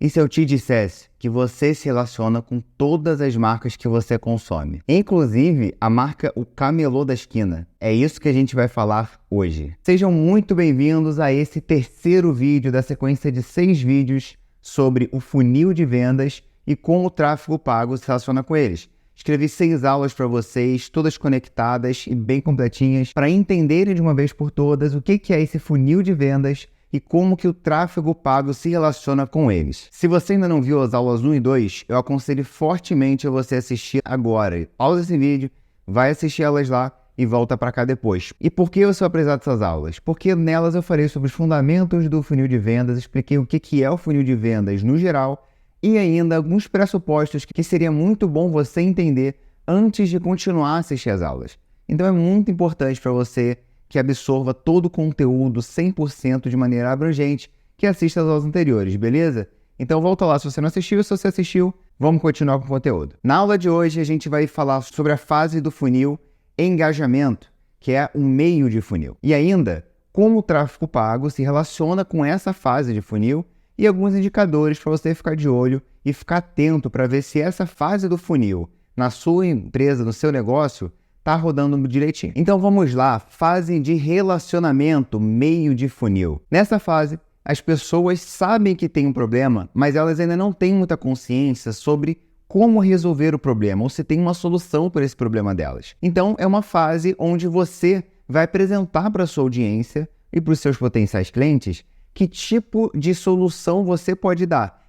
E se eu te dissesse que você se relaciona com todas as marcas que você consome, inclusive a marca O Camelô da Esquina? É isso que a gente vai falar hoje. Sejam muito bem-vindos a esse terceiro vídeo da sequência de 6 vídeos sobre o funil de vendas e como o tráfego pago se relaciona com eles. Escrevi 6 aulas para vocês, todas conectadas e bem completinhas, para entenderem de uma vez por todas o que é esse funil de vendas e como que o tráfego pago se relaciona com eles. Se você ainda não viu as aulas 1 e 2, eu aconselho fortemente a você assistir agora. Pausa esse vídeo, vai assistir elas lá e volta para cá depois. E por que eu sou apresentado essas aulas? Porque nelas eu falei sobre os fundamentos do funil de vendas, expliquei o que é o funil de vendas no geral e ainda alguns pressupostos que seria muito bom você entender antes de continuar a assistir as aulas. Então é muito importante para você que absorva todo o conteúdo 100% de maneira abrangente, que assista às aulas anteriores, beleza? Então volta lá se você não assistiu, se você assistiu, vamos continuar com o conteúdo. Na aula de hoje a gente vai falar sobre a fase do funil engajamento, que é o meio de funil. E ainda, como o tráfego pago se relaciona com essa fase de funil e alguns indicadores para você ficar de olho e ficar atento para ver se essa fase do funil na sua empresa, no seu negócio, tá rodando direitinho. Então vamos lá, fase de relacionamento, meio de funil. Nessa fase, as pessoas sabem que tem um problema, mas elas ainda não têm muita consciência sobre como resolver o problema, ou se tem uma solução para esse problema delas. Então é uma fase onde você vai apresentar para a sua audiência e para os seus potenciais clientes que tipo de solução você pode dar.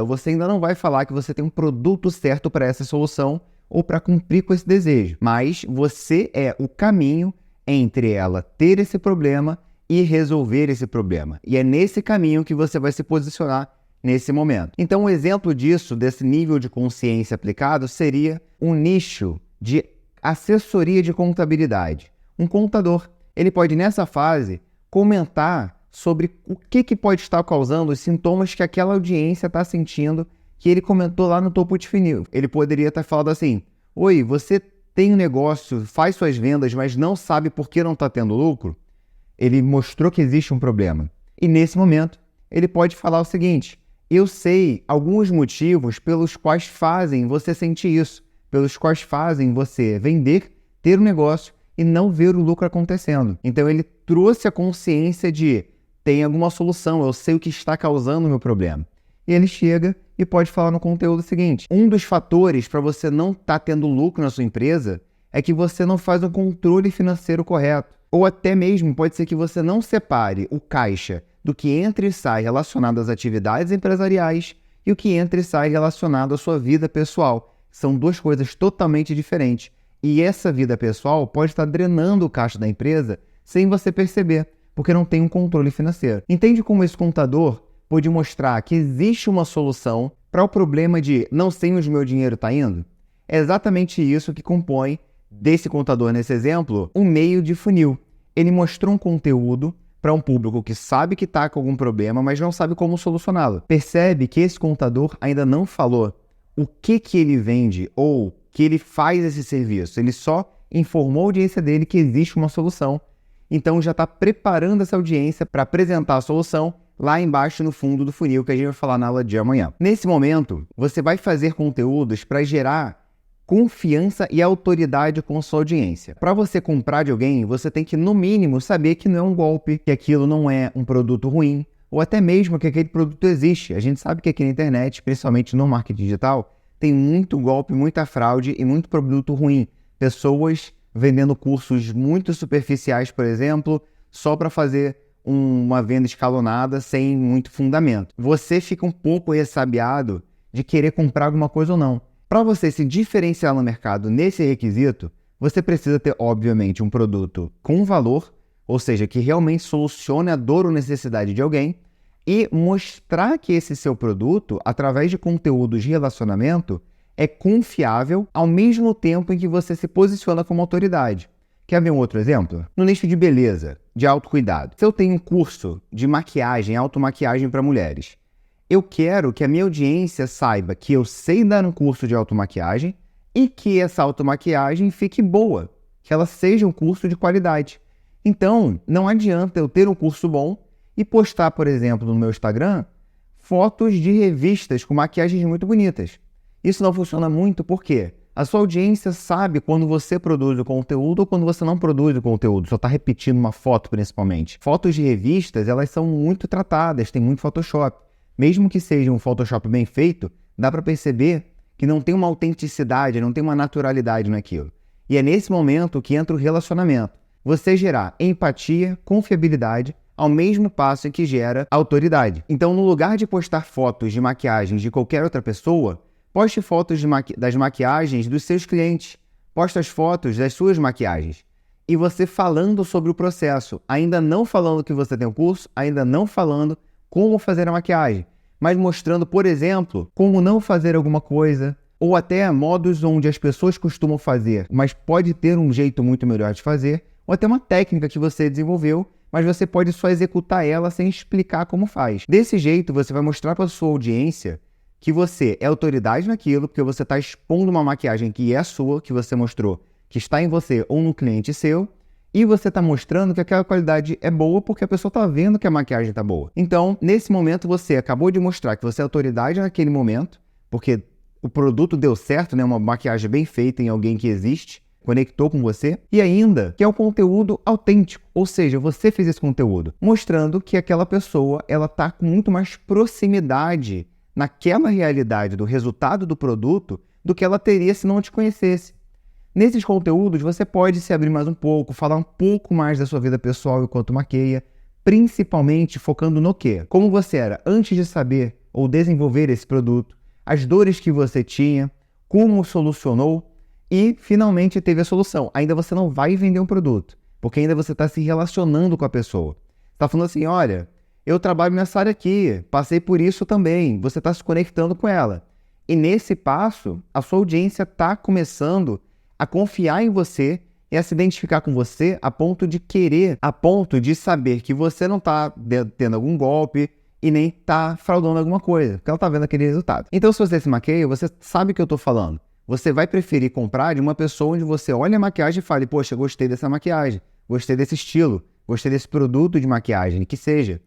Você ainda não vai falar que você tem um produto certo para essa solução, ou para cumprir com esse desejo, mas você é o caminho entre ela ter esse problema e resolver esse problema. E é nesse caminho que você vai se posicionar nesse momento. Então, um exemplo disso, desse nível de consciência aplicado, seria um nicho de assessoria de contabilidade. Um contador, ele pode, nessa fase, comentar sobre o que pode estar causando os sintomas que aquela audiência está sentindo, que ele comentou lá no topo de funil. Ele poderia estar falando assim: oi, você tem um negócio, faz suas vendas, mas não sabe por que não está tendo lucro? Ele mostrou que existe um problema. E nesse momento, ele pode falar o seguinte: eu sei alguns motivos pelos quais fazem você sentir isso, pelos quais fazem você vender, ter um negócio e não ver o lucro acontecendo. Então ele trouxe a consciência de: tem alguma solução, eu sei o que está causando o meu problema. E ele chega e pode falar no conteúdo seguinte: um dos fatores para você não estar tendo lucro na sua empresa é que você não faz um controle financeiro correto. Ou até mesmo pode ser que você não separe o caixa do que entra e sai relacionado às atividades empresariais e o que entra e sai relacionado à sua vida pessoal. São duas coisas totalmente diferentes. E essa vida pessoal pode estar drenando o caixa da empresa sem você perceber, porque não tem um controle financeiro. Entende como esse contador pode mostrar que existe uma solução para o problema de não sei onde meu dinheiro está indo? É exatamente isso que compõe, desse contador nesse exemplo, um meio de funil. Ele mostrou um conteúdo para um público que sabe que está com algum problema, mas não sabe como solucioná-lo. Percebe que esse contador ainda não falou o que ele vende ou que ele faz esse serviço. Ele só informou a audiência dele que existe uma solução. Então já está preparando essa audiência para apresentar a solução lá embaixo no fundo do funil, que a gente vai falar na aula de amanhã. Nesse momento, você vai fazer conteúdos para gerar confiança e autoridade com a sua audiência. Para você comprar de alguém, você tem que, no mínimo, saber que não é um golpe, que aquilo não é um produto ruim, ou até mesmo que aquele produto existe. A gente sabe que aqui na internet, principalmente no marketing digital, tem muito golpe, muita fraude e muito produto ruim. Pessoas vendendo cursos muito superficiais, por exemplo, só para fazer uma venda escalonada sem muito fundamento. Você fica um pouco ressabiado de querer comprar alguma coisa ou não. Para você se diferenciar no mercado nesse requisito, você precisa ter, obviamente, um produto com valor, ou seja, que realmente solucione a dor ou necessidade de alguém, e mostrar que esse seu produto, através de conteúdos de relacionamento, é confiável ao mesmo tempo em que você se posiciona como autoridade. Quer ver um outro exemplo? No nicho de beleza, de autocuidado. Se eu tenho um curso de maquiagem, automaquiagem para mulheres, eu quero que a minha audiência saiba que eu sei dar um curso de automaquiagem e que essa automaquiagem fique boa, que ela seja um curso de qualidade. Então, não adianta eu ter um curso bom e postar, por exemplo, no meu Instagram, fotos de revistas com maquiagens muito bonitas. Isso não funciona muito porque a sua audiência sabe quando você produz o conteúdo ou quando você não produz o conteúdo, só está repetindo uma foto principalmente. Fotos de revistas, elas são muito tratadas, tem muito Photoshop. Mesmo que seja um Photoshop bem feito, dá para perceber que não tem uma autenticidade, não tem uma naturalidade naquilo. E é nesse momento que entra o relacionamento. Você gerar empatia, confiabilidade, ao mesmo passo em que gera autoridade. Então, no lugar de postar fotos de maquiagens de qualquer outra pessoa, poste fotos das maquiagens dos seus clientes. Poste as fotos das suas maquiagens. E você falando sobre o processo, ainda não falando que você tem um curso, ainda não falando como fazer a maquiagem, mas mostrando, por exemplo, como não fazer alguma coisa, ou até modos onde as pessoas costumam fazer, mas pode ter um jeito muito melhor de fazer, ou até uma técnica que você desenvolveu, mas você pode só executar ela sem explicar como faz. Desse jeito, você vai mostrar para a sua audiência que você é autoridade naquilo, porque você está expondo uma maquiagem que é sua, que você mostrou, que está em você ou no cliente seu, e você está mostrando que aquela qualidade é boa porque a pessoa está vendo que a maquiagem está boa. Então, nesse momento, você acabou de mostrar que você é autoridade naquele momento, porque o produto deu certo, né? Uma maquiagem bem feita em alguém que existe, conectou com você, e ainda que é um conteúdo autêntico, ou seja, você fez esse conteúdo, mostrando que aquela pessoa ela está com muito mais proximidade naquela realidade do resultado do produto do que ela teria se não te conhecesse. Nesses conteúdos, você pode se abrir mais um pouco, falar um pouco mais da sua vida pessoal enquanto maqueia, principalmente focando no quê? Como você era antes de saber ou desenvolver esse produto, as dores que você tinha, como solucionou e finalmente teve a solução. Ainda você não vai vender um produto, porque ainda você está se relacionando com a pessoa. Está falando assim, olha, eu trabalho nessa área aqui, passei por isso também, você está se conectando com ela. E nesse passo, a sua audiência está começando a confiar em você e a se identificar com você a ponto de querer, a ponto de saber que você não está tendo algum golpe e nem está fraudando alguma coisa, porque ela está vendo aquele resultado. Então, se você se maqueia, você sabe o que eu estou falando. Você vai preferir comprar de uma pessoa onde você olha a maquiagem e fale, poxa, gostei dessa maquiagem, gostei desse estilo, gostei desse produto de maquiagem, que seja.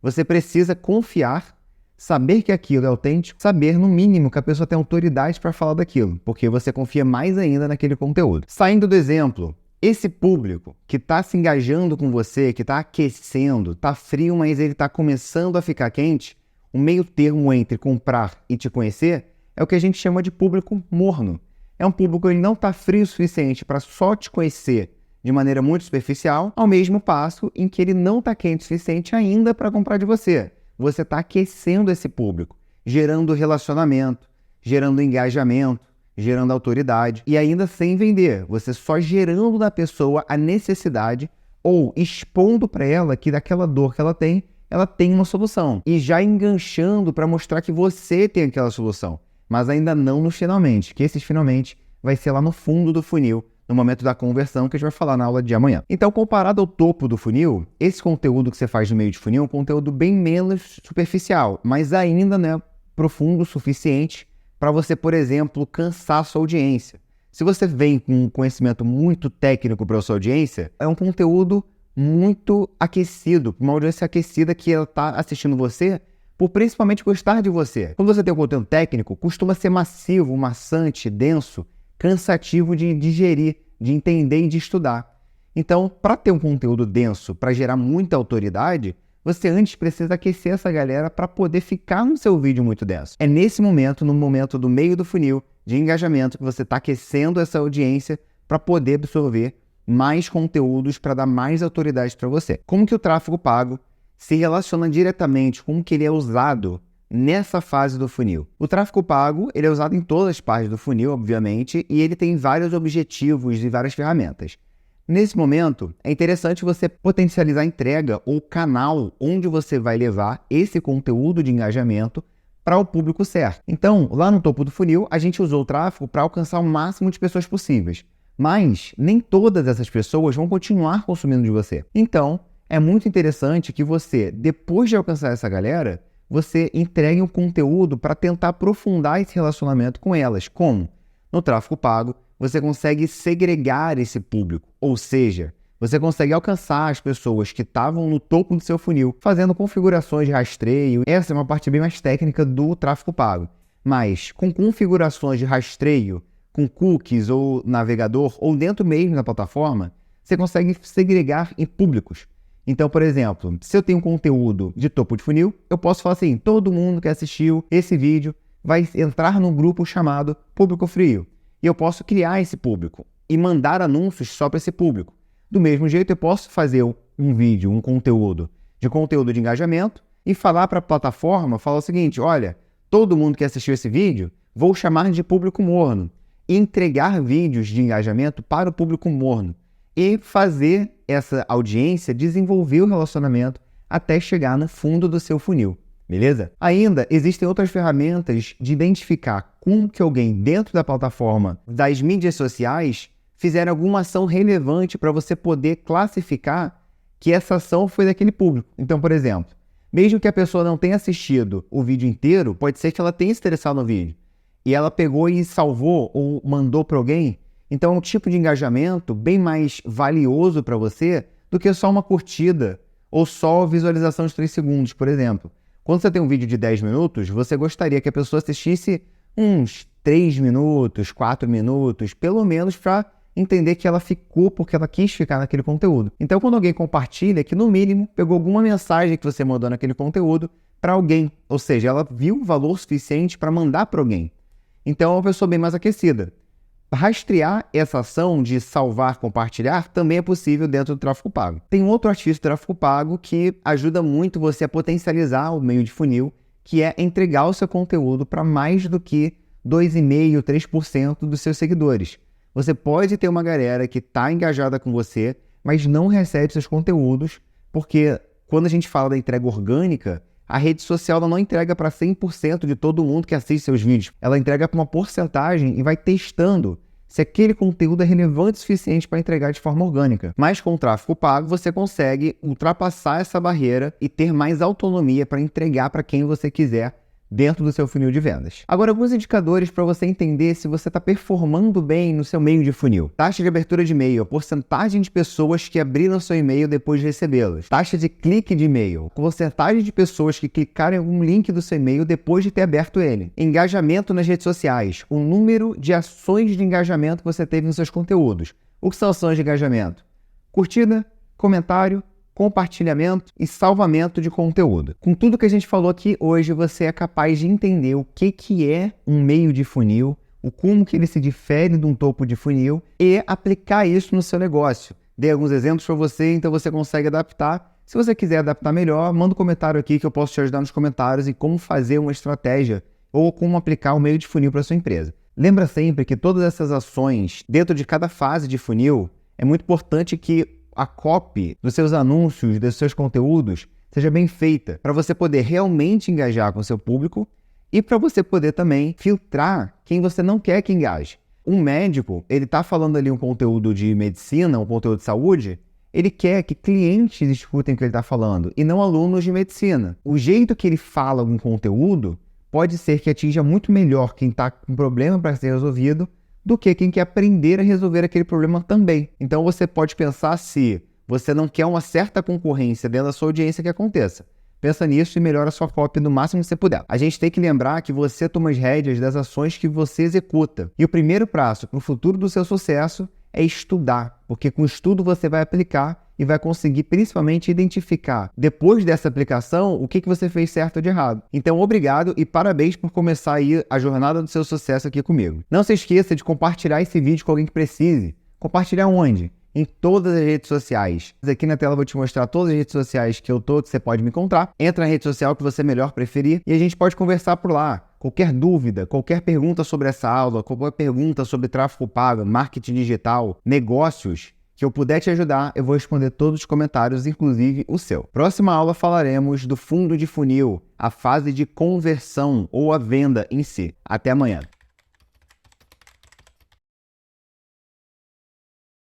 Você precisa confiar, saber que aquilo é autêntico, saber no mínimo que a pessoa tem autoridade para falar daquilo, porque você confia mais ainda naquele conteúdo. Saindo do exemplo, esse público que está se engajando com você, que está aquecendo, está frio, mas ele está começando a ficar quente, o meio termo entre comprar e te conhecer é o que a gente chama de público morno. É um público que ele não está frio o suficiente para só te conhecer de maneira muito superficial, ao mesmo passo em que ele não está quente o suficiente ainda para comprar de você. Você está aquecendo esse público, gerando relacionamento, gerando engajamento, gerando autoridade e ainda sem vender. Você só gerando na pessoa a necessidade ou expondo para ela que daquela dor que ela tem uma solução. E já enganchando para mostrar que você tem aquela solução, mas ainda não nos finalmente, que esses finalmente vai ser lá no fundo do funil, no momento da conversão, que a gente vai falar na aula de amanhã. Então, comparado ao topo do funil, esse conteúdo que você faz no meio de funil é um conteúdo bem menos superficial, mas ainda né, profundo o suficiente para você, por exemplo, cansar a sua audiência. Se você vem com um conhecimento muito técnico para a sua audiência, é um conteúdo muito aquecido, uma audiência aquecida que ela está assistindo você por principalmente gostar de você. Quando você tem um conteúdo técnico, costuma ser massivo, maçante, denso, cansativo de digerir, de entender e de estudar. Então, para ter um conteúdo denso, para gerar muita autoridade, você antes precisa aquecer essa galera para poder ficar no seu vídeo muito denso. É nesse momento, no momento do meio do funil de engajamento, que você está aquecendo essa audiência para poder absorver mais conteúdos para dar mais autoridade para você. Como que o tráfego pago se relaciona diretamente com o que ele é usado nessa fase do funil? O tráfego pago ele é usado em todas as partes do funil, obviamente, e ele tem vários objetivos e várias ferramentas. Nesse momento, é interessante você potencializar a entrega ou canal onde você vai levar esse conteúdo de engajamento para o público certo. Então, lá no topo do funil, a gente usou o tráfego para alcançar o máximo de pessoas possíveis. Mas nem todas essas pessoas vão continuar consumindo de você. Então, é muito interessante que você, depois de alcançar essa galera, você entregue um conteúdo para tentar aprofundar esse relacionamento com elas. Como? No tráfego pago, você consegue segregar esse público, ou seja, Você consegue alcançar as pessoas que estavam no topo do seu funil, fazendo configurações de rastreio. Essa é uma parte bem mais técnica do tráfego pago. Mas com configurações de rastreio, com cookies ou navegador, ou dentro mesmo da plataforma, você consegue segregar em públicos. Então, por exemplo, se eu tenho conteúdo de topo de funil, eu posso falar assim, todo mundo que assistiu esse vídeo vai entrar num grupo chamado Público Frio. E eu posso criar esse público e mandar anúncios só para esse público. Do mesmo jeito, eu posso fazer um vídeo, um conteúdo de engajamento e falar para a plataforma, falar o seguinte, olha, todo mundo que assistiu esse vídeo, vou chamar de público morno e entregar vídeos de engajamento para o público morno e fazer essa audiência desenvolver o relacionamento até chegar no fundo do seu funil, beleza? Ainda existem outras ferramentas de identificar como que alguém dentro da plataforma das mídias sociais fizeram alguma ação relevante para você poder classificar que essa ação foi daquele público. Então, por exemplo, mesmo que a pessoa não tenha assistido o vídeo inteiro, pode ser que ela tenha se interessado no vídeo e ela pegou e salvou ou mandou para alguém. Então, é um tipo de engajamento bem mais valioso para você do que só uma curtida ou só visualização de 3 segundos, por exemplo. Quando você tem um vídeo de 10 minutos, você gostaria que a pessoa assistisse uns 3 minutos, 4 minutos, pelo menos para entender que ela ficou porque ela quis ficar naquele conteúdo. Então, quando alguém compartilha, que no mínimo pegou alguma mensagem que você mandou naquele conteúdo para alguém. Ou seja, ela viu o valor suficiente para mandar para alguém. Então, é uma pessoa bem mais aquecida. Rastrear essa ação de salvar, compartilhar, também é possível dentro do tráfego pago. Tem um outro artifício do tráfego pago que ajuda muito você a potencializar o meio de funil, que é entregar o seu conteúdo para mais do que 2,5%, 3% dos seus seguidores. Você pode ter uma galera que está engajada com você, mas não recebe seus conteúdos, porque quando a gente fala da entrega orgânica, a rede social ela não entrega para 100% de todo mundo que assiste seus vídeos. Ela entrega para uma porcentagem e vai testando se aquele conteúdo é relevante o suficiente para entregar de forma orgânica. Mas com o tráfego pago, você consegue ultrapassar essa barreira e ter mais autonomia para entregar para quem você quiser dentro do seu funil de vendas. Agora, alguns indicadores para você entender se você está performando bem no seu meio de funil. Taxa de abertura de e-mail, a porcentagem de pessoas que abriram seu e-mail depois de recebê-los. Taxa de clique de e-mail, porcentagem de pessoas que clicaram em algum link do seu e-mail depois de ter aberto ele. Engajamento nas redes sociais, o número de ações de engajamento que você teve nos seus conteúdos. O que são ações de engajamento? Curtida, comentário, compartilhamento e salvamento de conteúdo. Com tudo que a gente falou aqui hoje, você é capaz de entender o que é um meio de funil, o como que ele se difere de um topo de funil e aplicar isso no seu negócio. Dei alguns exemplos para você, então você consegue adaptar. Se você quiser adaptar melhor, manda um comentário aqui que eu posso te ajudar nos comentários em como fazer uma estratégia ou como aplicar um meio de funil para sua empresa. Lembra sempre que todas essas ações, dentro de cada fase de funil, é muito importante que a copy dos seus anúncios, dos seus conteúdos, seja bem feita para você poder realmente engajar com o seu público e para você poder também filtrar quem você não quer que engaje. Um médico, ele está falando ali um conteúdo de medicina, um conteúdo de saúde, ele quer que clientes escutem o que ele está falando e não alunos de medicina. O jeito que ele fala um conteúdo pode ser que atinja muito melhor quem está com problema para ser resolvido do que quem quer aprender a resolver aquele problema também. Então você pode pensar se você não quer uma certa concorrência dentro da sua audiência que aconteça. Pensa nisso e melhora a sua copy no máximo que você puder. A gente tem que lembrar que você toma as rédeas das ações que você executa. E o primeiro passo para o futuro do seu sucesso é estudar, porque com o estudo você vai aplicar e vai conseguir principalmente identificar, depois dessa aplicação, o que você fez certo ou de errado. Então, obrigado e parabéns por começar aí a jornada do seu sucesso aqui comigo. Não se esqueça de compartilhar esse vídeo com alguém que precise. Compartilhar onde? Em todas as redes sociais. Aqui na tela eu vou te mostrar todas as redes sociais que eu tô, que você pode me encontrar. Entra na rede social que você melhor preferir e a gente pode conversar por lá. Qualquer dúvida, qualquer pergunta sobre essa aula, qualquer pergunta sobre tráfego pago, marketing digital, negócios, que eu puder te ajudar, eu vou responder todos os comentários, inclusive o seu. Próxima aula falaremos do fundo de funil, a fase de conversão ou a venda em si. Até amanhã.